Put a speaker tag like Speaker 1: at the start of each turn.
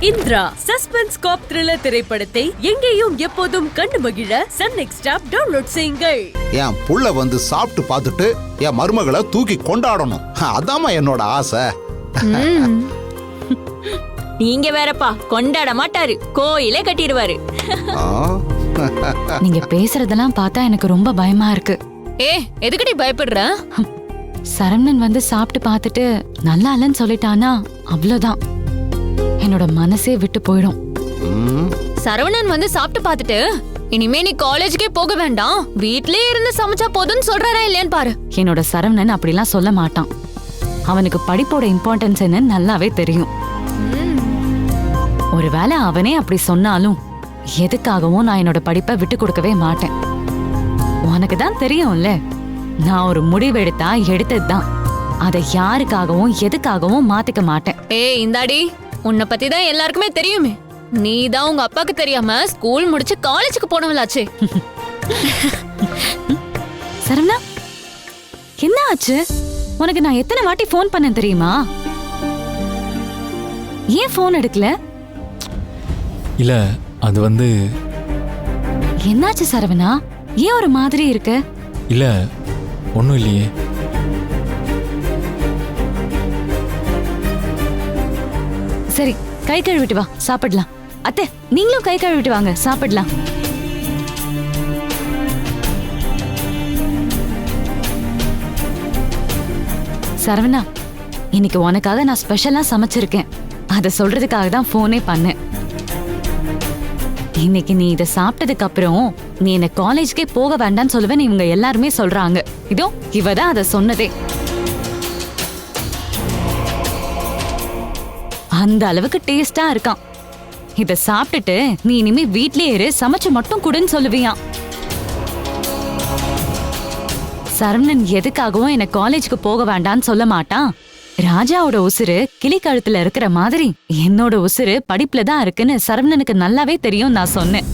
Speaker 1: Indira suspense காப் thriller திரைப்படத்தை எங்கேயும் எப்போதும் கண்டு மகிழ சன் நெக்ஸ்ட் ஆப் டவுன்லோட் செய்யுங்கள்.
Speaker 2: என் புள்ள வந்து சாப்பிட்டு பார்த்துட்டு என் மருமகளை தூக்கி கொண்டாடணும், அதாம்மா என்னோட ஆசை.
Speaker 3: நீங்க வேறப்பா, கொண்டாட மாட்டாரு, கோயிலே கட்டிடுவாரு.
Speaker 4: நீங்க பேசுறதெல்லாம் பார்த்தா எனக்கு ரொம்ப பயமா இருக்கு.
Speaker 3: எதுக்கடி பயப்படுற?
Speaker 4: சரவணன் வந்து சாப்பிட்டு பார்த்துட்டு நல்லா இல்லன்னு சொல்லிட்டானா அவ்வளவுதான், என்னோட மனசே விட்டு போயிடும்.
Speaker 3: சரவணன் வந்து சாப்பிட்டு பார்த்துட்டு இனிமே நீ காலேஜுக்கே போக வேண்டாம், வீட்லயே இருந்து சமைச்சா போதும்னு சொல்றாரா இல்லையான்னு பாரு.
Speaker 4: என்னோட சரவணன் அப்படிலாம் சொல்ல மாட்டான். அவனுக்கு படிப்போட இம்பார்ட்டன்ஸ் என்னன்னு நல்லாவே தெரியும். ஒருவேளை அவனே அப்படி சொன்னாலும் எதுக்காகவும் நான் என்னோட படிப்பை விட்டு கொடுக்கவே மாட்டேன். உனக்கு தான் தெரியும்ல, நான் ஒரு முடிவு எடுத்தா எடுத்ததுதான், அதை யாருக்காகவும் எதுக்காகவும் மாத்திக்க மாட்டேன்.
Speaker 3: இந்தாடி, உன்னை பத்தி தான் எல்லாருக்குமே தெரியுமே. நீ தான் உங்க அப்பாக்கு தெரியாம ஸ்கூல் முடிச்சு காலேஜுக்கு போனவளாச்சே.
Speaker 4: சரவணா, என்ன ஆச்சு உனக்கு? நான் எத்தனை வாட்டி போன் பண்ணேன் தெரியுமா? ஏன் போன் எடுக்கல?
Speaker 5: இல்ல, அது வந்து
Speaker 4: என்னாச்சு சரவணா? ஏன் ஒரு மாதிரி இருக்கு?
Speaker 5: இல்ல, ஒண்ணும் இல்லையே.
Speaker 4: சரி, கை கழுவிட்டு வா, சாப்பிடலாம். அத்தை, நீங்களும் கை கழுவிட்டு வாங்க, சாப்பிடலாம். சரவணா, இன்னைக்கு உனக்காக நான் ஸ்பெஷலா சமைச்சிருக்கேன். அத சொல்றதுக்காக தான் போனே பண்ணேன். இன்னைக்கு நீ இத சாப்பிட்டதுக்கு அப்புறம் நீ என்ன காலேஜ்க்கே போக வேண்டாம்னு சொல்லுவேன் இவங்க எல்லாருமே சொல்றாங்க. இதோ இவதான் அத சொன்னதே. அந்த அளவுக்கு டேஸ்டா இருக்கான். இத சாப்பிட்டுட்டு நீ இனிமே வீட்லயே இரு, சமைச்சு மட்டும் குடுன்னு சொல்லுவியான். சரவணன் எதுக்காகவும் என்ன காலேஜுக்கு போக வேண்டாம்னு சொல்ல மாட்டான். ராஜாவோட உசுறு கிளி கழுத்துல இருக்கிற மாதிரி என்னோட உசுறு படிப்புல தான் இருக்குன்னு சரவணனுக்கு நல்லாவே தெரியும் நான் சொன்னேன்.